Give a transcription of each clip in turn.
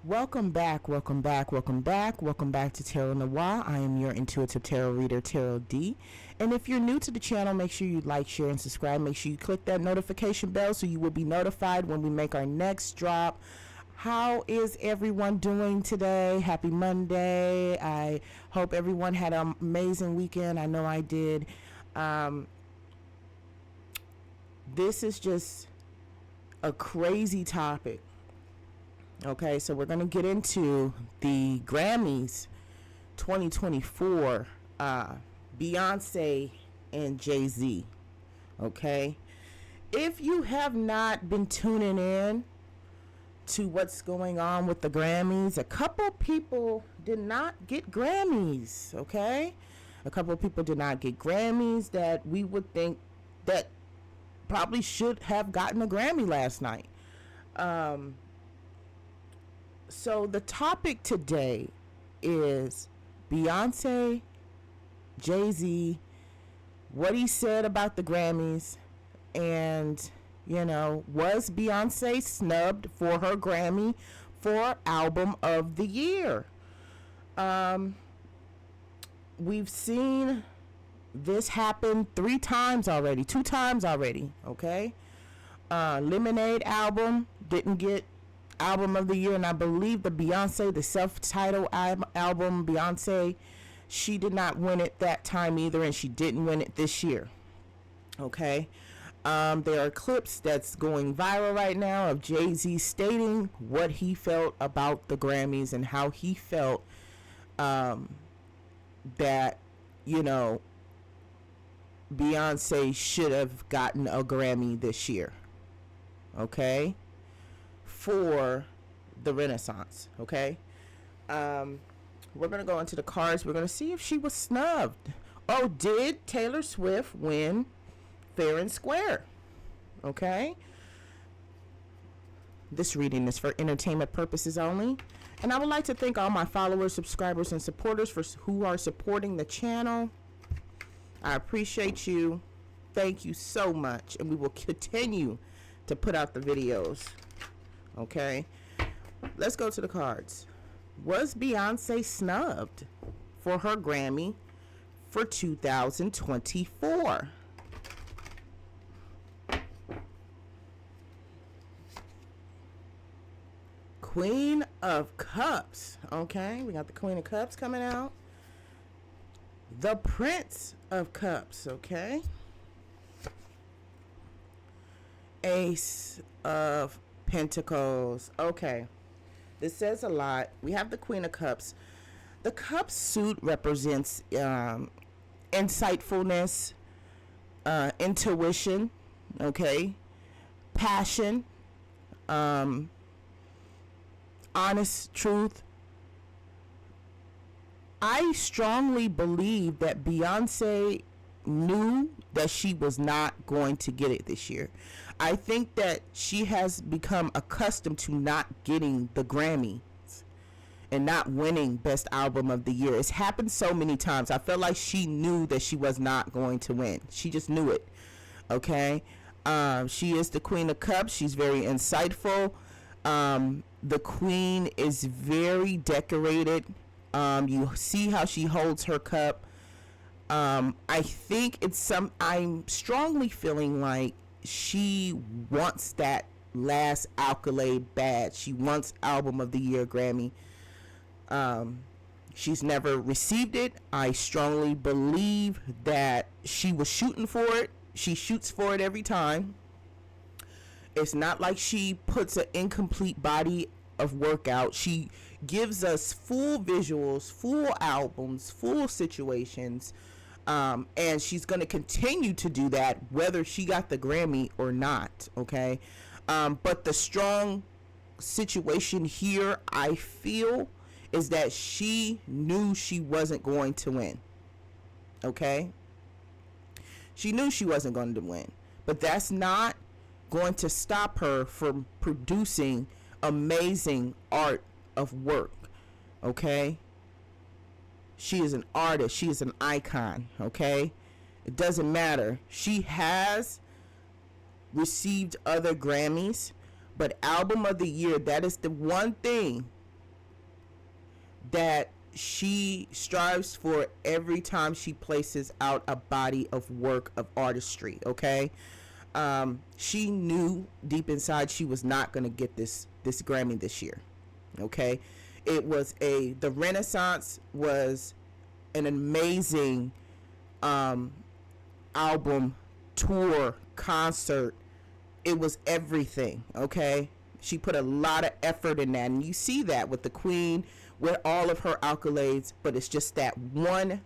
Welcome back, welcome back, welcome back, welcome back to Tarot Noir. I am your intuitive tarot reader, Tarot D. And if you're new to the channel, make sure you like, share, and subscribe. Make sure you click that notification bell so you will be notified when we make our next drop. How is everyone doing today? Happy Monday. I hope everyone had an amazing weekend. I know I did. This is just a crazy topic. Okay, so we're going to get into the Grammys 2024, Beyonce and JayZ. Okay, if you have not been tuning in to what's going on with the Grammys, a couple people did not get Grammys. Okay, a couple people did not get Grammys that we would think that probably should have gotten a Grammy last night. So the topic today is Beyonce, JayZ, what he said about the Grammys, and, you know, was Beyonce snubbed for her Grammy for Album of the Year? We've seen this happen 2 times already, okay? Lemonade album didn't get Album of the Year, and I believe the Beyonce, the self-titled album, Beyonce, she did not win it that time either, and she didn't win it this year. Okay, there are clips that's going viral right now of JayZ stating what he felt about the Grammys and how he felt that, you know, Beyonce should have gotten a Grammy this year. Okay, for the Renaissance. Okay, we're gonna go into the cards. We're gonna see if she was snubbed. Oh, did Taylor Swift win fair and square? Okay, this reading is for entertainment purposes only, and I would like to thank all my followers, subscribers, and supporters who are supporting the channel. I appreciate you. Thank you so much, and we will continue to put out the videos. Okay, let's go to the cards. Was Beyonce snubbed for her Grammy for 2024? Queen of Cups. Okay, we got the Queen of Cups coming out. The Prince of Cups. Okay. Ace of Pentacles. Okay, this says a lot. We have the Queen of Cups. The Cup suit represents insightfulness, intuition, okay, passion, honest truth. I strongly believe that Beyonce knew that she was not going to get it this year. I think that she has become accustomed to not getting the Grammys and not winning Best Album of the Year. It's happened so many times. I felt like she knew that she was not going to win. She just knew it. Okay, she is the Queen of Cups. She's very insightful. The Queen is very decorated. You see how she holds her cup. I think I'm strongly feeling like she wants that last accolade badge. She wants Album of the Year Grammy. She's never received it. I strongly believe that she was shooting for it. She shoots for it every time. It's not like she puts an incomplete body of work out. She gives us full visuals, full albums, full situations. And she's going to continue to do that whether she got the Grammy or not. Okay, but the strong situation here, I feel, is that she knew she wasn't going to win. Okay, she knew she wasn't going to win, but that's not going to stop her from producing amazing art of work. Okay, she is an artist. She is an icon. Okay, it doesn't matter. She has received other Grammys, but Album of the Year, that is the one thing that she strives for every time she places out a body of work of artistry. Okay, she knew deep inside she was not going to get this Grammy this year. Okay, it was the Renaissance was an amazing album, tour, concert. It was everything. Okay, she put a lot of effort in that, and you see that with the Queen, with all of her accolades. But it's just that one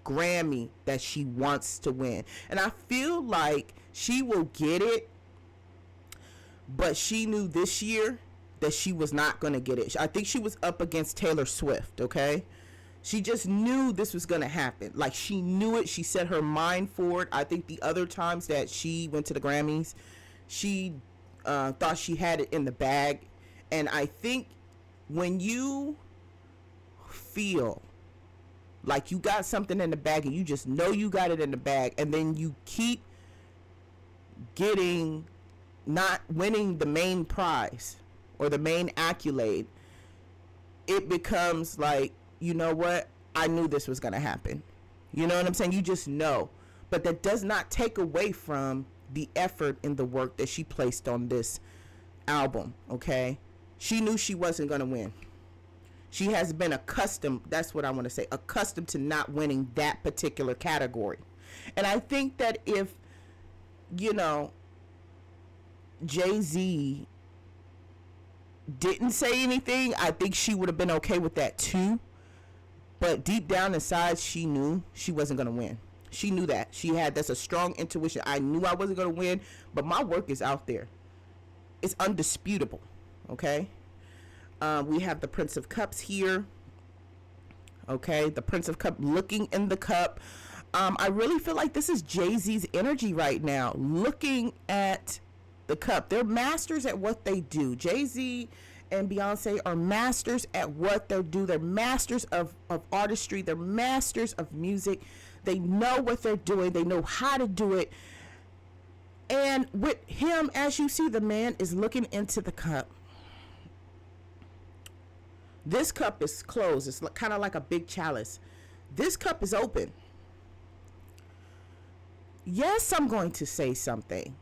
Grammy that she wants to win, and I feel like she will get it. But she knew this year that she was not going to get it. I think she was up against Taylor Swift. Okay, she just knew this was going to happen. Like, she knew it. She set her mind for it. I think the other times that she went to the Grammys, she thought she had it in the bag. And I think when you feel like you got something in the bag and you just know you got it in the bag, and then you keep not winning the main prize or the main accolade, it becomes like, you know what? I knew this was going to happen. You know what I'm saying? You just know. But that does not take away from the effort and the work that she placed on this album. Okay? She knew she wasn't going to win. She has been accustomed, that's what I want to say, accustomed to not winning that particular category. And I think that if, JayZ didn't say anything, I think she would have been okay with that too. But deep down inside, she knew she wasn't going to win. She knew that. That's a strong intuition. I knew I wasn't going to win, but my work is out there. It's undisputable. Okay? We have the Prince of Cups here. Okay? The Prince of Cups looking in the cup. I really feel like this is JayZ's energy right now. Looking at the cup. They're masters at what they do. JayZ and Beyonce are masters at what they do. They're masters of artistry. They're masters of music. They know what they're doing. They know how to do it. And with him, as you see, the man is looking into the cup. This cup is closed. It's kind of like a big chalice. This cup is open. Yes, I'm going to say something.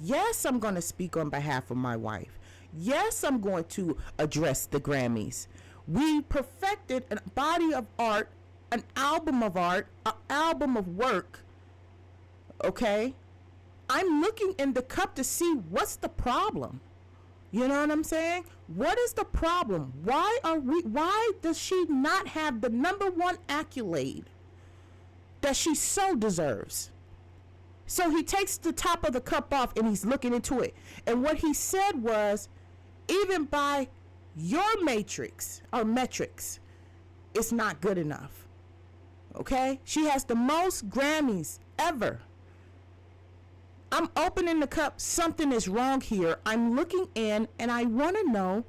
Yes, I'm going to speak on behalf of my wife. Yes, I'm going to address the Grammys. We perfected a body of art, an album of art, an album of work. Okay? I'm looking in the cup to see what's the problem. You know what I'm saying? What is the problem? Why does she not have the #1 accolade that she so deserves? So he takes the top of the cup off and he's looking into it. And what he said was, even by your matrix or metrics, it's not good enough. Okay? She has the most Grammys ever. I'm opening the cup. Something is wrong here. I'm looking in and I want to know,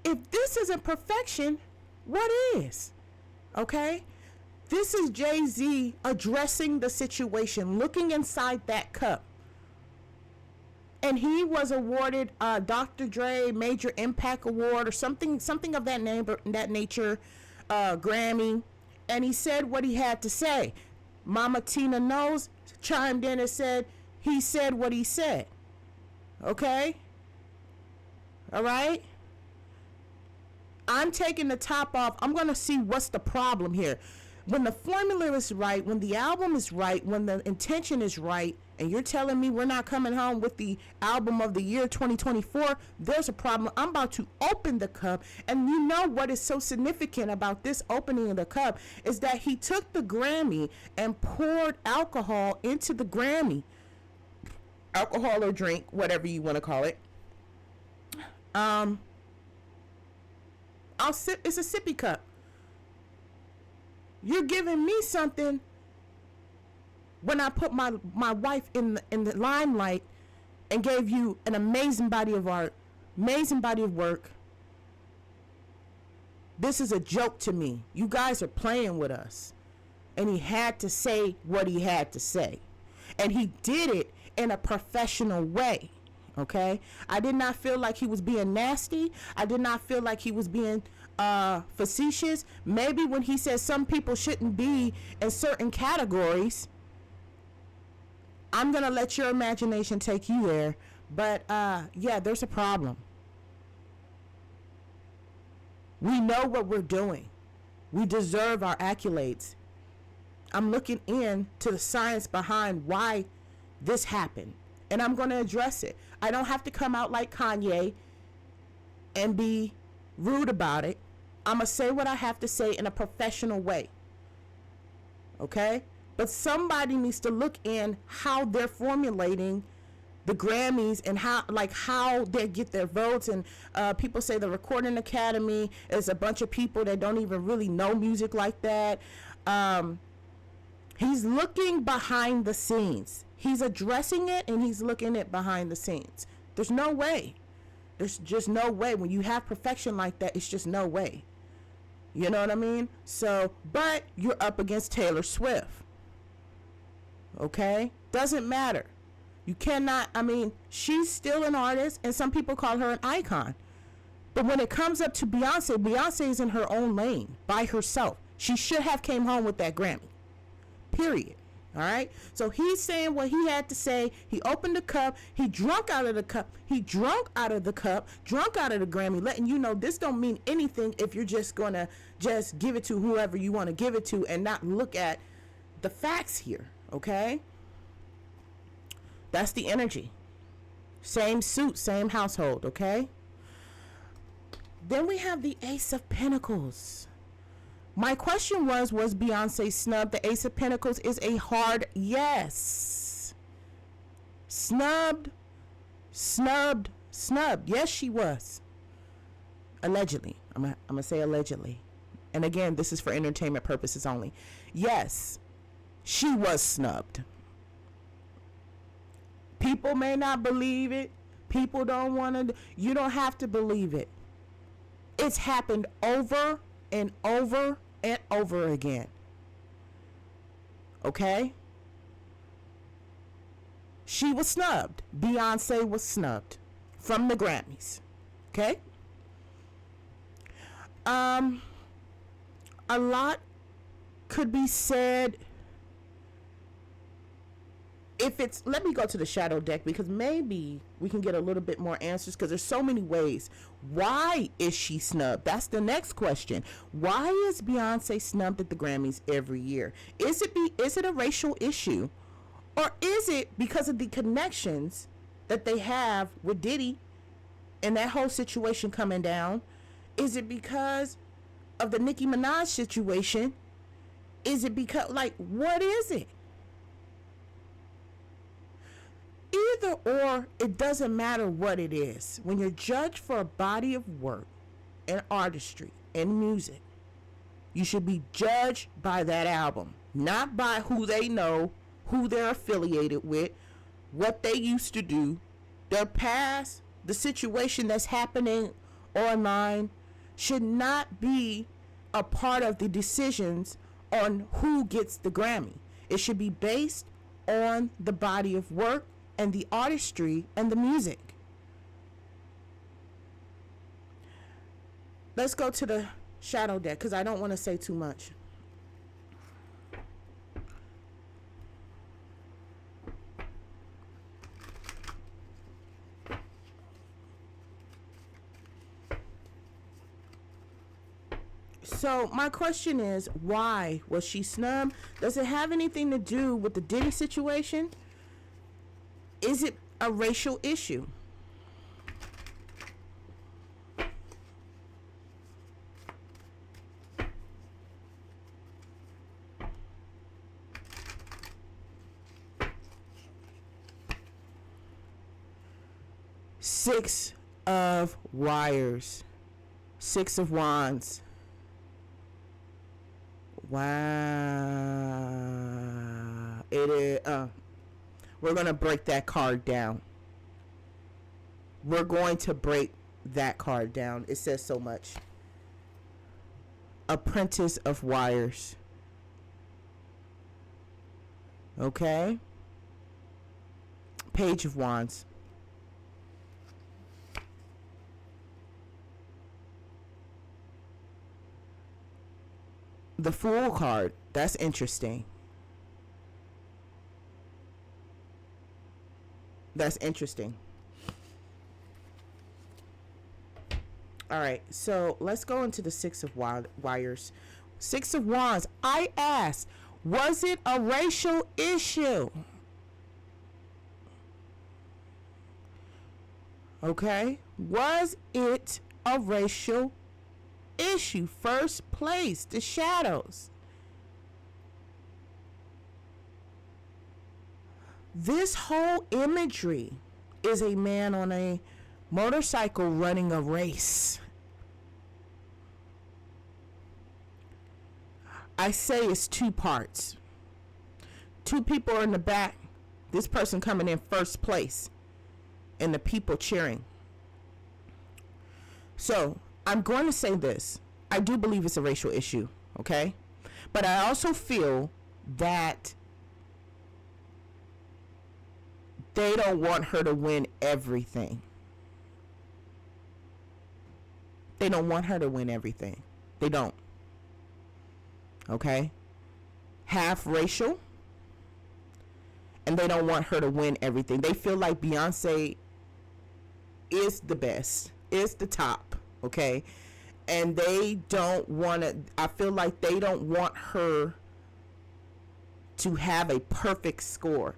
if this isn't perfection, what is? Okay? This is JayZ addressing the situation, looking inside that cup. And he was awarded a Dr. Dre Major Impact Award or something of that nature, Grammy. And he said what he had to say. Mama Tina Knows chimed in and said, he said what he said. Okay? All right? I'm taking the top off. I'm going to see what's the problem here. When the formula is right, when the album is right, when the intention is right, and you're telling me we're not coming home with the album of the year 2024, there's a problem. I'm about to open the cup. And you know what is so significant about this opening of the cup is that he took the Grammy and poured alcohol into the Grammy. Alcohol or drink, whatever you want to call it. It's a sippy cup. You're giving me something when I put my wife in the limelight and gave you an amazing body of art, amazing body of work. This is a joke to me. You guys are playing with us. And he had to say what he had to say. And he did it in a professional way. Okay, I did not feel like he was being nasty. I did not feel like he was being facetious. Maybe when he said some people shouldn't be in certain categories, I'm gonna let your imagination take you there. But yeah, there's a problem. We know what we're doing. We deserve our accolades. I'm looking into the science behind why this happened, and I'm going to address it. I don't have to come out like Kanye and be rude about it. I'm going to say what I have to say in a professional way. Okay? But somebody needs to look in how they're formulating the Grammys and how they get their votes. And people say the Recording Academy is a bunch of people that don't even really know music like that. He's looking behind the scenes. He's addressing it, and he's looking at behind the scenes. There's no way. There's just no way. When you have perfection like that, it's just no way. You know what I mean? So, but you're up against Taylor Swift. Okay? Doesn't matter. You cannot, she's still an artist, and some people call her an icon. But when it comes up to Beyonce, Beyonce is in her own lane by herself. She should have came home with that Grammy. Period. All right? So he's saying what he had to say. He opened the cup. He drunk out of the cup. He drunk out of the cup. Drunk out of the Grammy, letting you know this don't mean anything if you're just going to just give it to whoever you want to give it to and not look at the facts here. Okay? That's the energy. Same suit, same household, okay? Then we have the Ace of Pentacles. My question was Beyonce snubbed? The Ace of Pentacles is a hard yes. Snubbed. Yes, she was. Allegedly. I'm going to say allegedly. And again, this is for entertainment purposes only. Yes, she was snubbed. People may not believe it. People don't want to. You don't have to believe it. It's happened over and over and over again. Okay? She was snubbed. Beyonce was snubbed from the Grammys. Okay? A lot could be said. Let me go to the shadow deck, because maybe we can get a little bit more answers, because there's so many ways. Why is she snubbed? That's the next question. Why is Beyonce snubbed at the Grammys every year? Is it a racial issue, or is it because of the connections that they have with Diddy and that whole situation coming down? Is it because of the Nicki Minaj situation? Is it because, what is it? Either or, it doesn't matter what it is. When you're judged for a body of work and artistry and music, you should be judged by that album, not by who they know, who they're affiliated with, what they used to do, their past. The situation that's happening online should not be a part of the decisions on who gets the Grammy. It should be based on the body of work and the artistry and the music. Let's go to the shadow deck, because I don't want to say too much. So my question is, why was she snubbed? Does it have anything to do with the Diddy situation? Is it a racial issue? Six of Wires. Six of Wands. Wow. It is, we're going to break that card down. We're going to break that card down. It says so much. Apprentice of Wires. Okay. Page of Wands. The Fool card. That's interesting. That's interesting. All right, so let's go into the Six of Wires. Six of Wands. I asked, was it a racial issue? Okay, was it a racial issue? First place, the shadows. This whole imagery is a man on a motorcycle running a race. I say it's two parts. Two people are in the back. This person coming in first place. And the people cheering. So, I'm going to say this. I do believe it's a racial issue. Okay? But I also feel that they don't want her to win everything. They don't want her to win everything. They don't. Okay? Half racial. And they don't want her to win everything. They feel like Beyonce is the best, is the top. Okay? And they don't want to, I feel like they don't want her to have a perfect score.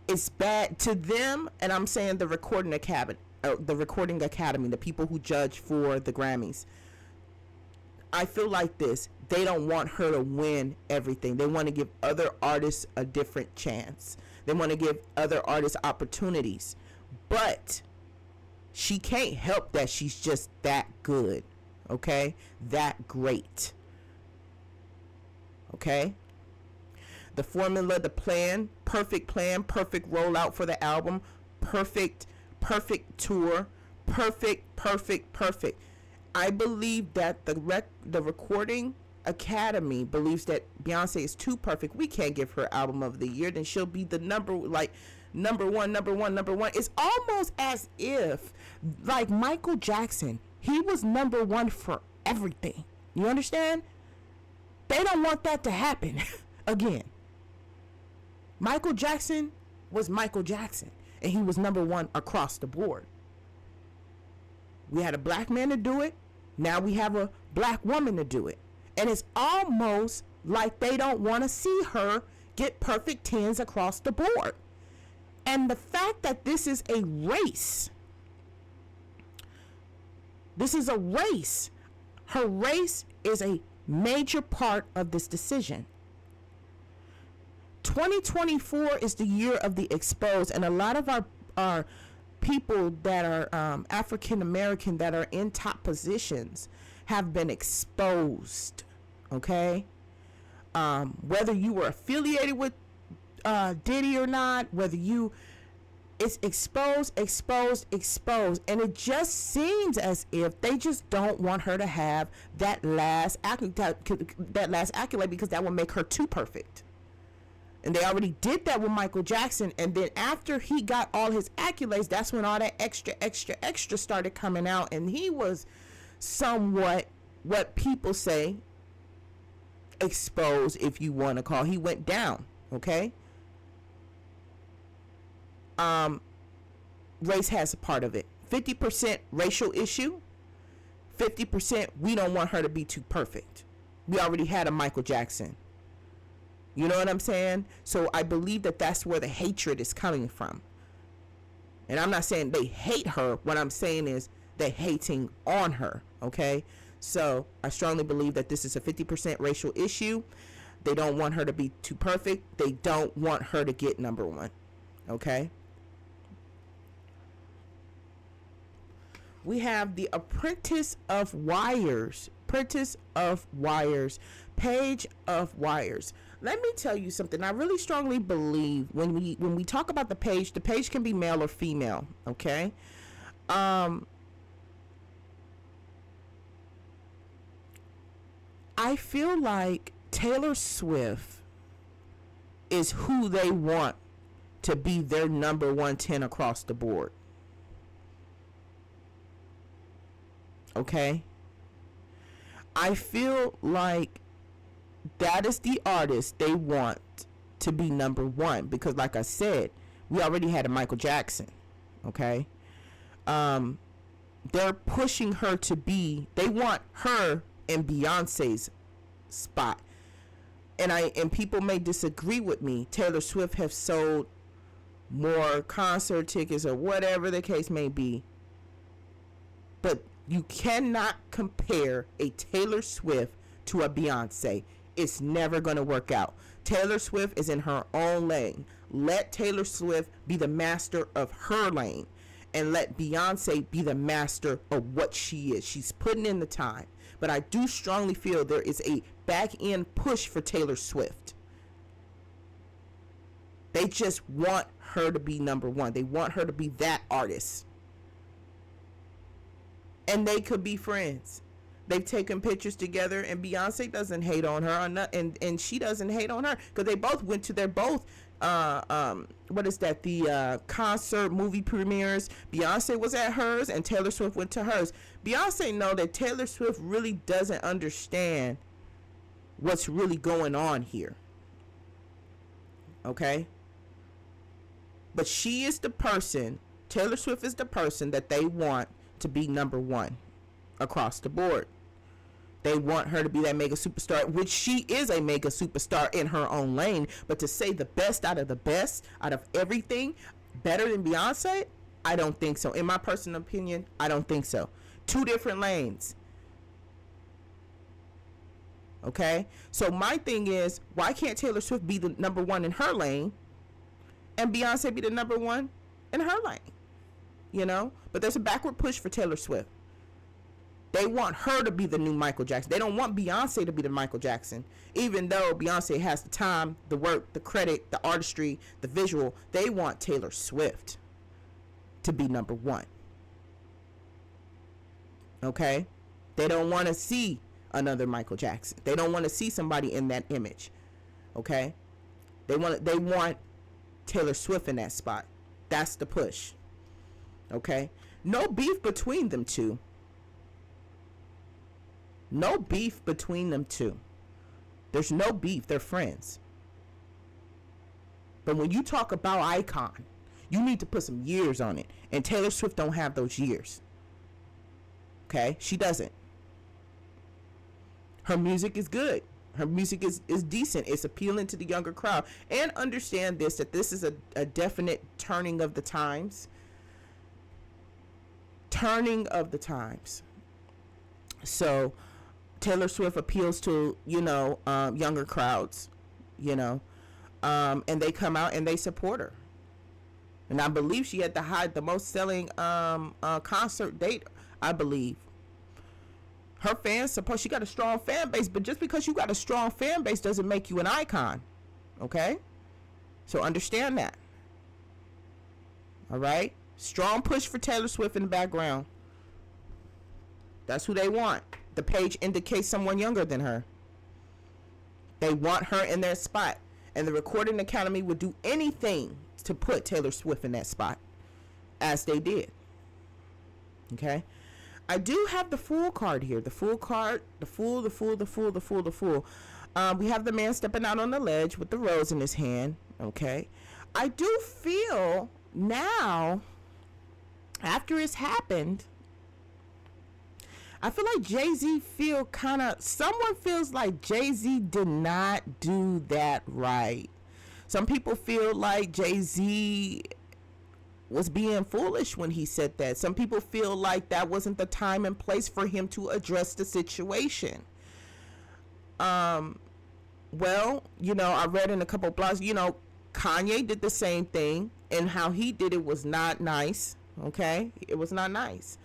It's bad to them, and I'm saying the Recording Academy, the people who judge for the Grammys. I feel like this. They don't want her to win everything. They want to give other artists a different chance. They want to give other artists opportunities. But she can't help that she's just that good. Okay? That great. Okay? The formula, the plan, perfect rollout for the album, perfect tour, perfect. I believe that the Recording Academy believes that Beyonce is too perfect. We can't give her album of the year. Then she'll be the number one. It's almost as if, like Michael Jackson, he was number one for everything. You understand? They don't want that to happen again. Michael Jackson was Michael Jackson, and he was number one across the board. We had a black man to do it. Now we have a black woman to do it. And it's almost like they don't want to see her get perfect 10s across the board. And the fact that this is a race. This is a race. Her race is a major part of this decision. 2024 is the year of the exposed, and a lot of our people that are African American that are in top positions have been exposed. Okay, whether you were affiliated with Diddy or not, it's exposed, and it just seems as if they just don't want her to have that last accolade because that will make her too perfect. And they already did that with Michael Jackson. And then after he got all his accolades, that's when all that extra started coming out. And he was somewhat, what people say, exposed, if you want to call. He went down. Okay? Race has a part of it. 50% racial issue. 50% we don't want her to be too perfect. We already had a Michael Jackson. You know what I'm saying? So I believe that that's where the hatred is coming from. And I'm not saying they hate her. What I'm saying is they're hating on her. Okay? So I strongly believe that this is a 50% racial issue. They don't want her to be too perfect. They don't want her to get number one. Okay? We have the Apprentice of Wires. Apprentice of Wires. Page of Wires. Let me tell you something. I really strongly believe when we talk about the page can be male or female. Okay? I feel like Taylor Swift is who they want to be their number 110 across the board. Okay? I feel like that is the artist they want to be number one, because like I said, we already had a Michael Jackson. Okay, they're pushing her to be, they want her in Beyonce's spot. And people may disagree with me. Taylor Swift have sold more concert tickets or whatever the case may be, but you cannot compare a Taylor Swift to a Beyonce. It's never going to work out. Taylor Swift is in her own lane. Let Taylor Swift be the master of her lane, and let Beyonce be the master of what she is. She's putting in the time. But I do strongly feel there is a back end push for Taylor Swift. They just want her to be number one. They want her to be that artist. And they could be friends. They've taken pictures together, and Beyonce doesn't hate on her, and she doesn't hate on her, because they both went to their both what is that, the concert movie premieres. Beyonce was at hers and Taylor Swift went to hers. Beyonce know that Taylor Swift really doesn't understand what's really going on here. Okay? But she is the person, Taylor Swift is the person that they want to be number one across the board. They want her to be that mega superstar, which she is a mega superstar in her own lane. But to say the best out of everything, better than Beyonce, I don't think so. In my personal opinion, I don't think so. Two different lanes. Okay? So my thing is, why can't Taylor Swift be the number one in her lane and Beyonce be the number one in her lane? You know? But there's a backward push for Taylor Swift. They want her to be the new Michael Jackson. They don't want Beyonce to be the Michael Jackson. Even though Beyonce has the time, the work, the credit, the artistry, the visual, they want Taylor Swift to be number one. Okay? They don't want to see another Michael Jackson. They don't want to see somebody in that image. Okay? They want Taylor Swift in that spot. That's the push. Okay? No beef between them two. No beef between them two. There's no beef. They're friends. But when you talk about icon, you need to put some years on it. And Taylor Swift don't have those years. Okay? She doesn't. Her music is good. Her music is decent. It's appealing to the younger crowd. And understand this, that this is a definite turning of the times. Turning of the times. So Taylor Swift appeals to, younger crowds, and they come out and they support her. And I believe she had the most selling concert date, I believe. Her fans support, she got a strong fan base, but just because you got a strong fan base doesn't make you an icon. Okay? So understand that. All right? Strong push for Taylor Swift in the background. That's who they want. The page indicates someone younger than her. They want her in their spot. And the Recording Academy would do anything to put Taylor Swift in that spot, as they did. Okay? I do have the Fool card here. The Fool card. The Fool. We have the man stepping out on the ledge with the rose in his hand. Okay? I do feel now, after it's happened, I feel like JayZ someone feels like JayZ did not do that right. Some people feel like JayZ was being foolish when he said that. Some people feel like that wasn't the time and place for him to address the situation. Well, I read in a couple of blogs, Kanye did the same thing, and how he did it was not nice. Okay? It was not nice.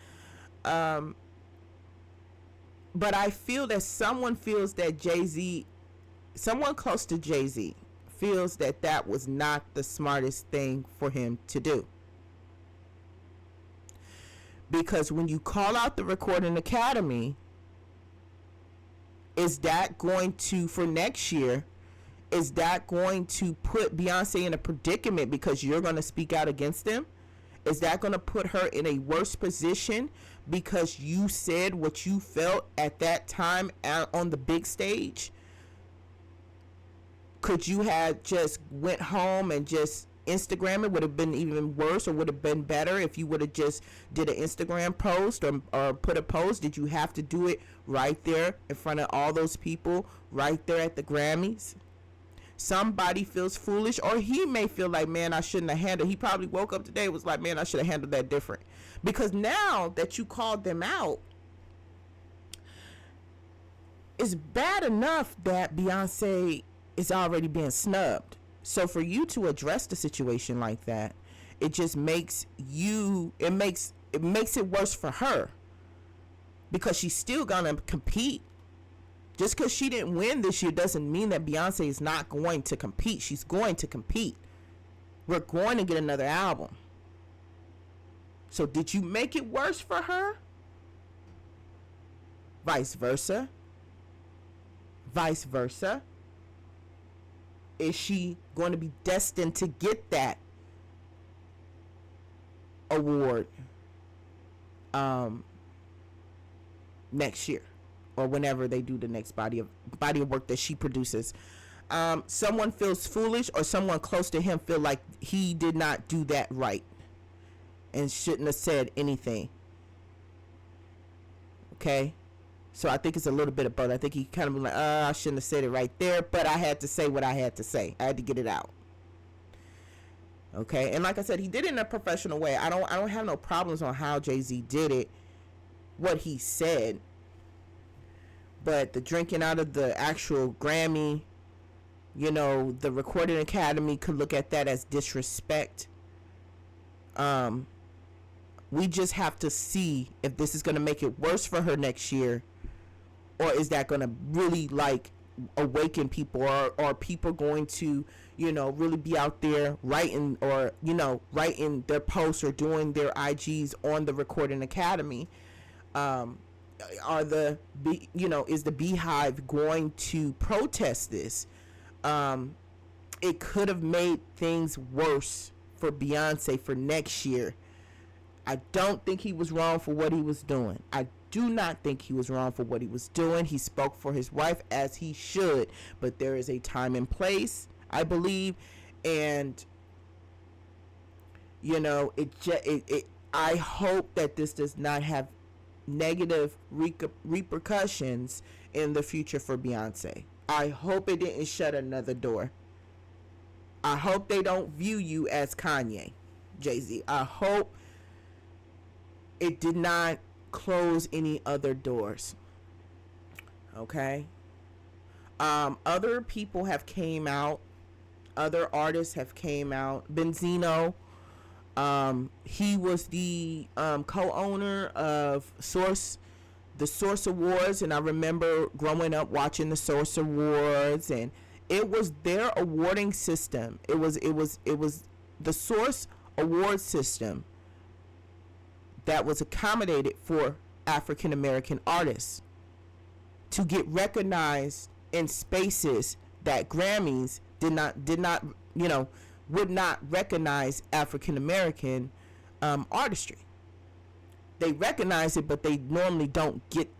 But I feel that someone feels that JayZ, someone close to JayZ, feels that that was not the smartest thing for him to do. Because when you call out the Recording Academy, is that going to, for next year, is that going to put Beyonce in a predicament because you're going to speak out against them? Is that going to put her in a worse position because you said what you felt at that time on the big stage? Could you have just went home and just Instagram it? Would have been even worse, or would have been better if you would have just did an Instagram post or put a post? Did you have to do it right there in front of all those people right there at the Grammys? Somebody feels foolish, or he may feel like, man, I shouldn't have handled. He probably woke up today and was like, man, I should have handled that different. Because now that you called them out, it's bad enough that Beyonce is already being snubbed. So for you to address the situation like that, it just makes it makes it worse for her, because she's still gonna compete. Just because she didn't win this year doesn't mean that Beyonce is not going to compete. She's going to compete. We're going to get another album. So did you make it worse for her? Vice versa. Vice versa. Is she going to be destined to get that award next year, or whenever they do the next body of work that she produces? Someone feels foolish, or someone close to him feel like he did not do that right and shouldn't have said anything. Okay, so I think it's a little bit of both. I think he kind of be like, I shouldn't have said it right there, but I had to say what I had to say. I had to get it out. Okay, and like I said, he did it in a professional way. I don't have no problems on how JayZ did it, what he said. But the drinking out of the actual Grammy, the Recording Academy could look at that as disrespect. We just have to see if this is going to make it worse for her next year, or is that going to really awaken people, or are people going to, really be out there writing, or, writing their posts or doing their IGs on the Recording Academy? Is the Beehive going to protest this? It could have made things worse for Beyonce for next year. I don't think he was wrong for what he was doing. I do not think he was wrong for what he was doing. He spoke for his wife, as he should, but there is a time and place, I believe, and I hope that this does not have negative repercussions in the future for Beyonce. I hope it didn't shut another door. I hope they don't view you as Kanye, JayZ. I hope it did not close any other doors. Okay. Other people have came out. Other artists have came out. Benzino, he was the co-owner of the Source Awards, and I remember growing up watching the Source Awards, and it was their awarding system. It was the Source Award system that was accommodated for African American artists to get recognized in spaces that Grammys would not recognize African American artistry. They recognize it, but they normally don't get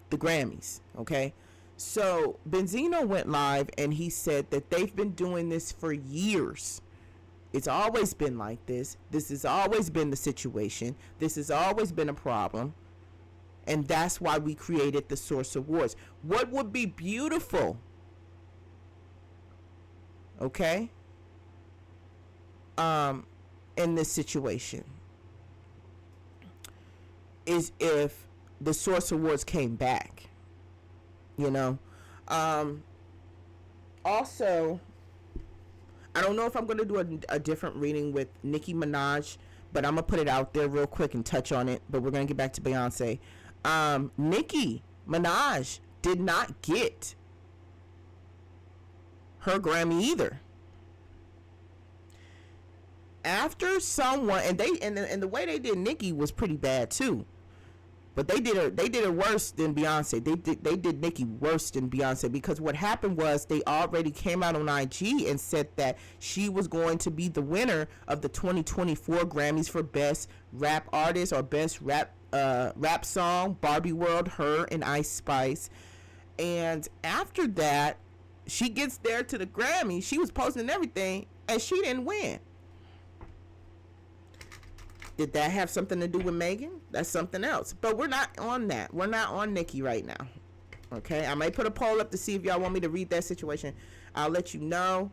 the Grammys. Okay, so Benzino went live and he said that they've been doing this for years. It's always been like this. This has always been the situation. This has always been a problem. And that's why we created the Source Awards. What would be beautiful, okay, in this situation, is if the Source Awards came back, Also, I don't know if I'm going to do a different reading with Nicki Minaj, but I'm going to put it out there real quick and touch on it. But we're going to get back to Beyonce. Nicki Minaj did not get her Grammy either. After someone, and the way they did Nicki was pretty bad too. But they did her worse than Beyonce. They did Nicki worse than Beyonce, because what happened was they already came out on IG and said that she was going to be the winner of the 2024 Grammys for Best Rap Artist or Best Rap Song, Barbie World, her and Ice Spice. And after that, She gets there to the Grammy. She was posting everything, and she didn't win. Did that have something to do with Megan? That's something else. But we're not on that. We're not on Nicki right now. Okay? I might put a poll up to see if y'all want me to read that situation. I'll let you know.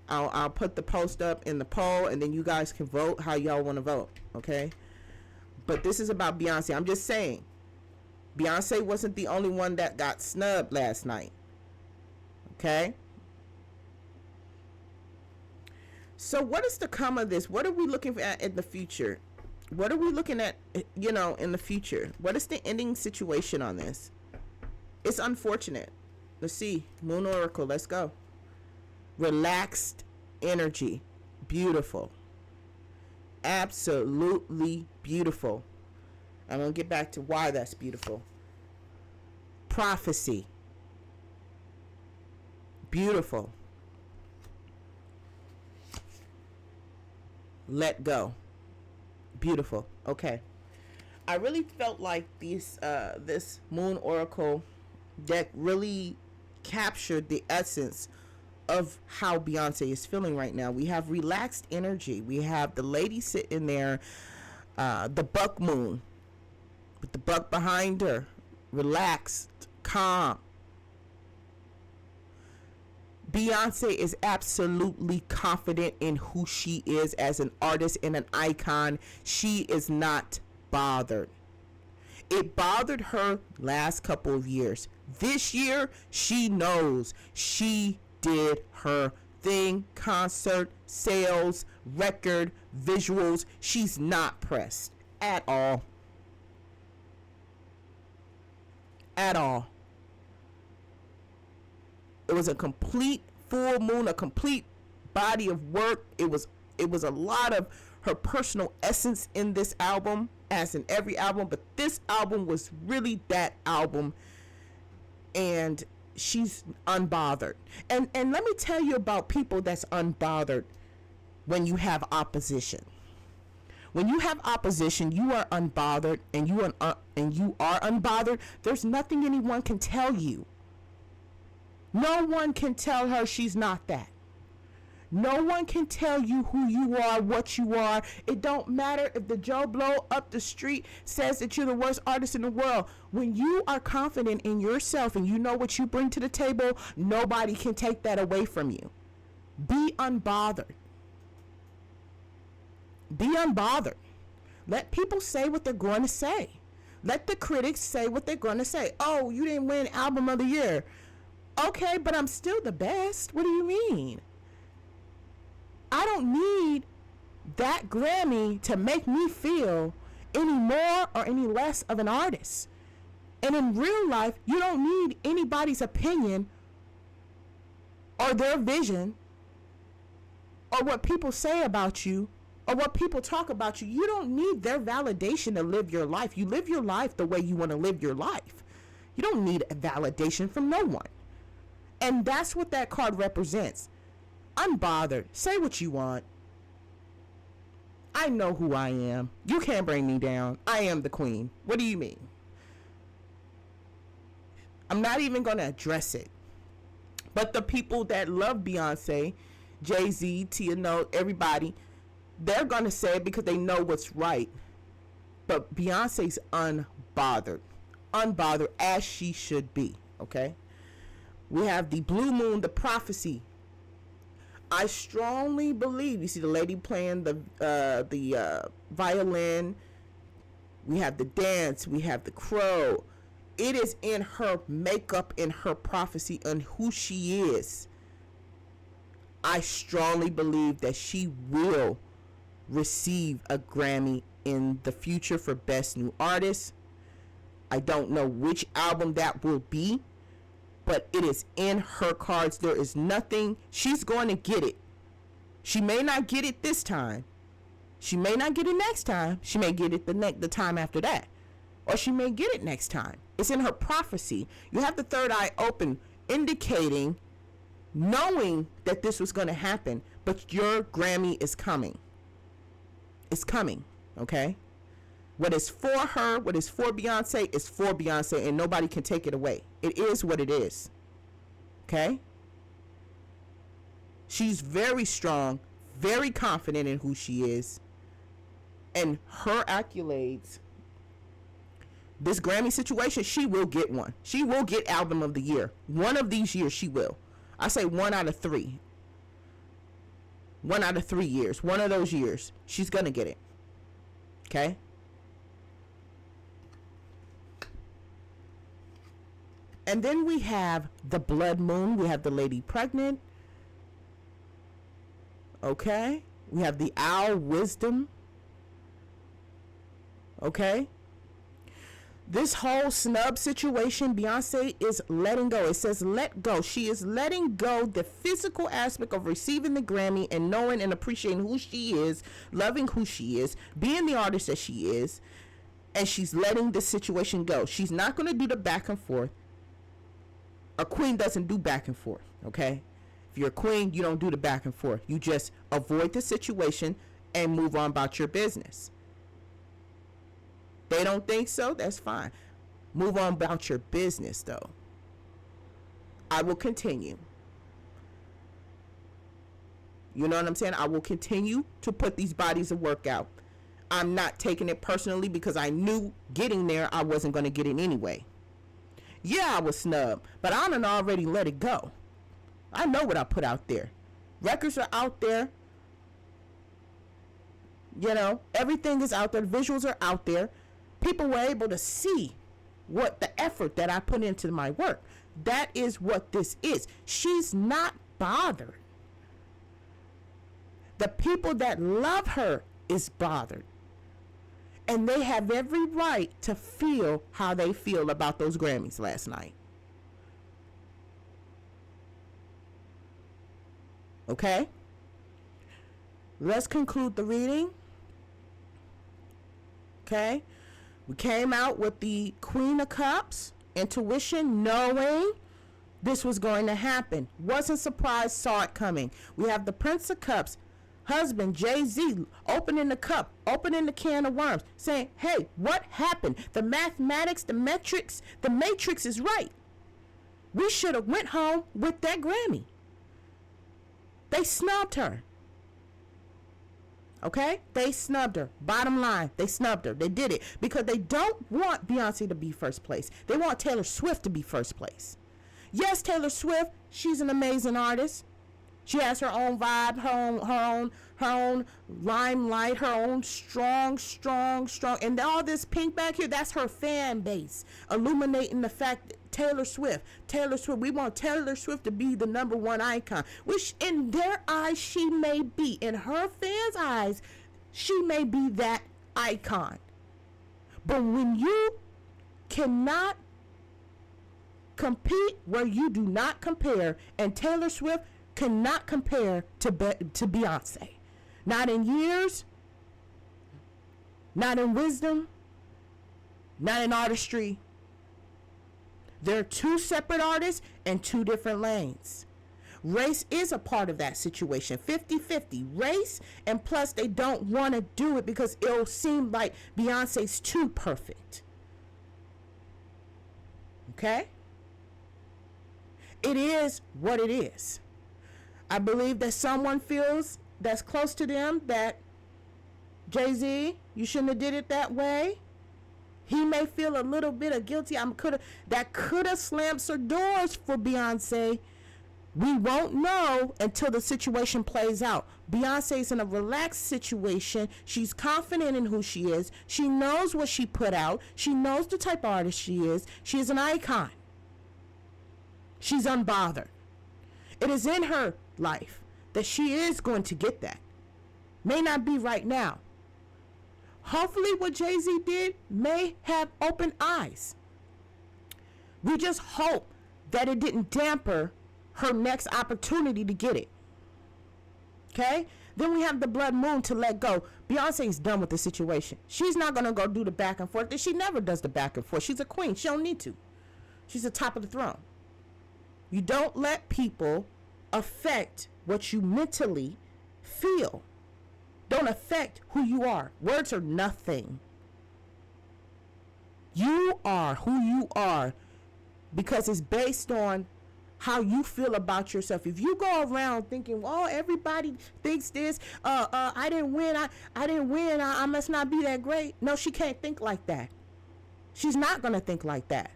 I'll put the post up in the poll, and then you guys can vote how y'all want to vote. Okay? But this is about Beyonce. I'm just saying. Beyonce wasn't the only one that got snubbed last night. Okay? So what is to come of this? What are we looking at in the future? What are we looking at, in the future? What is the ending situation on this? It's unfortunate. Let's see. Moon Oracle. Let's go. Relaxed energy. Beautiful. Absolutely beautiful. I'm going to get back to why that's beautiful. Prophecy. Beautiful. Let go. Beautiful. Okay. I really felt like this Moon Oracle deck really captured the essence of how Beyonce is feeling right now. We have relaxed energy. We have the lady sitting there, the buck moon, with the buck behind her, relaxed, calm. Beyonce is absolutely confident in who she is as an artist and an icon. She is not bothered. It bothered her last couple of years. This year, she knows she did her thing. Concert, sales, record, visuals. She's not pressed at all. At all. It was a complete full moon, a complete body of work. It was a lot of her personal essence in this album, as in every album, but this album was really that album, and she's unbothered. And let me tell you about people that's unbothered when you have opposition. When you have opposition, you are unbothered, and you are unbothered. There's nothing anyone can tell you. No one can tell her she's not that. No one can tell you who you are, what you are. It don't matter if the Joe Blow up the street says that you're the worst artist in the world. When you are confident in yourself and you know what you bring to the table, nobody can take that away from you. Be unbothered. Be unbothered. Let people say what they're going to say. Let the critics say what they're going to say. Oh, you didn't win Album of the Year. Okay, but I'm still the best. What do you mean? I don't need that Grammy to make me feel any more or any less of an artist. And in real life, you don't need anybody's opinion or their vision or what people say about you or what people talk about you. You don't need their validation to live your life. You live your life the way you want to live your life. You don't need a validation from no one. And that's what that card represents. Unbothered. Say what you want. I know who I am. You can't bring me down. I am the queen. What do you mean? I'm not even going to address it. But the people that love Beyonce, JayZ, Tia Note, everybody, they're going to say it because they know what's right. But Beyonce's unbothered. Unbothered as she should be. Okay? We have the blue moon, the prophecy. I strongly believe, you see the lady playing the violin. We have the dance. We have the crow. It is in her makeup, in her prophecy, and who she is. I strongly believe that she will receive a Grammy in the future for Best New Artist. I don't know which album that will be, but it is in her cards. There is nothing. She's going to get it. She may not get it this time. She may not get it next time. She may get it the time after that. Or she may get it next time. It's in her prophecy. You have the third eye open, indicating, knowing that this was going to happen, but your Grammy is coming. It's coming, okay? What is for her, what is for Beyonce, is for Beyonce, and nobody can take it away. It is what it is. Okay? She's very strong, very confident in who she is, and her accolades. This Grammy situation, she will get one. She will get album of the year. One of these years she will. I say 1 out of 3. 1 out of 3 years. One of those years, she's gonna get it. Okay? And then we have the blood moon. We have the lady pregnant. Okay? We have the owl wisdom. Okay? This whole snub situation, Beyonce is letting go. It says let go. She is letting go the physical aspect of receiving the Grammy and knowing and appreciating who she is, loving who she is, being the artist that she is, and she's letting the situation go. She's not going to do the back and forth. A queen doesn't do back and forth, okay? If you're a queen, you don't do the back and forth. You just avoid the situation and move on about your business. They don't think so, that's fine. Move on about your business, though. I will continue. You know what I'm saying? I will continue to put these bodies of work out. I'm not taking it personally because I knew getting there, I wasn't going to get it anyway. Yeah, I was snubbed, but I done already let it go. I know what I put out there. Records are out there. You know, everything is out there. The visuals are out there. People were able to see what the effort that I put into my work. That is what this is. She's not bothered. The people that love her is bothered. And they have every right to feel how they feel about those Grammys last night. Okay? Let's conclude the reading. Okay? We came out with the Queen of Cups, intuition, knowing this was going to happen. Wasn't surprised, saw it coming. We have the Prince of Cups, husband JayZ, opening the cup, opening the can of worms, saying, hey, what happened? The mathematics, the metrics, the matrix is right. We should have went home with that Grammy. They snubbed her. Okay? They snubbed her. Bottom line, they snubbed her. They did it because they don't want Beyonce to be first place. They want Taylor Swift to be first place. Yes, Taylor Swift, she's an amazing artist. She has her own vibe, her own limelight, her own strong. And all this pink back here, that's her fan base. Illuminating the fact that Taylor Swift, we want Taylor Swift to be the #1 icon. Which in their eyes, she may be. In her fans' eyes, she may be that icon. But when you cannot compete where you do not compare, and Taylor Swift cannot compare to Beyonce. Not in years, not in wisdom, not in artistry. They're two separate artists and two different lanes. Race is a part of that situation. 50-50. Race, and plus they don't want to do it because it'll seem like Beyonce's too perfect. Okay? It is what it is. I believe that someone feels that's close to them that JayZ, you shouldn't have did it that way. He may feel a little bit of guilty. That could have slammed some doors for Beyonce. We won't know until the situation plays out. Beyonce's in a relaxed situation. She's confident in who she is. She knows what she put out. She knows the type of artist she is. She is an icon. She's unbothered. It is in her life that she is going to get that. May not be right now. Hopefully what JayZ did may have opened eyes. We just hope that it didn't damper her next opportunity to get it. Okay? Then we have the blood moon to let go. Beyonce's done with the situation. She's not going to go do the back and forth. She never does the back and forth. She's a queen. She don't need to. She's the top of the throne. You don't let people affect what you mentally feel. Don't affect who you are. Words are nothing. You are who you are because it's based on how you feel about yourself. If you go around thinking, oh, everybody thinks this, I didn't win, I didn't win, I must not be that great. No, she can't think like that. She's not gonna think like that.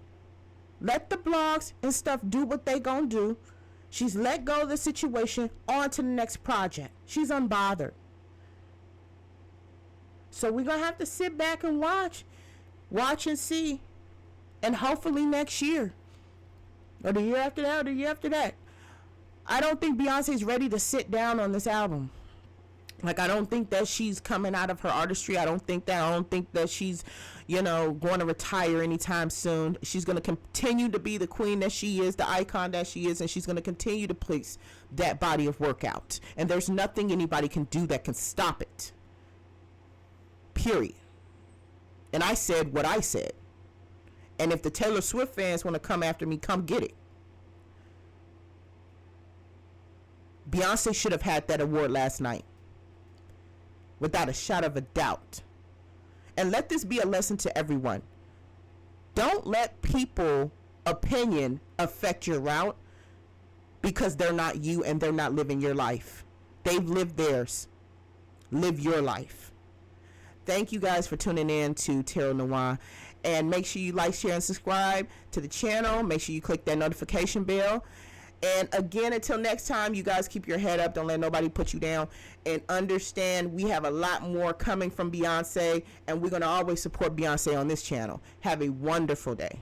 Let the blogs and stuff do what they gonna do. She's let go of the situation, on to the next project. She's unbothered. So we're gonna have to sit back and watch and see, and hopefully next year, or the year after that, or the year after that. I don't think Beyonce's ready to sit down on this album. Like, I don't think that she's coming out of her artistry. I don't think that she's, going to retire anytime soon. She's going to continue to be the queen that she is, the icon that she is, and she's going to continue to place that body of work out. And there's nothing anybody can do that can stop it. Period. And I said what I said. And if the Taylor Swift fans want to come after me, come get it. Beyonce should have had that award last night, without a shot of a doubt. And let this be a lesson to everyone. Don't let people's opinion affect your route, because they're not you and they're not living your life. They've lived theirs. Live your life. Thank you guys for tuning in to Tarot Noir. And make sure you like, share, and subscribe to the channel. Make sure you click that notification bell. And again, until next time, you guys keep your head up. Don't let nobody put you down. And understand, we have a lot more coming from Beyonce. And we're going to always support Beyonce on this channel. Have a wonderful day.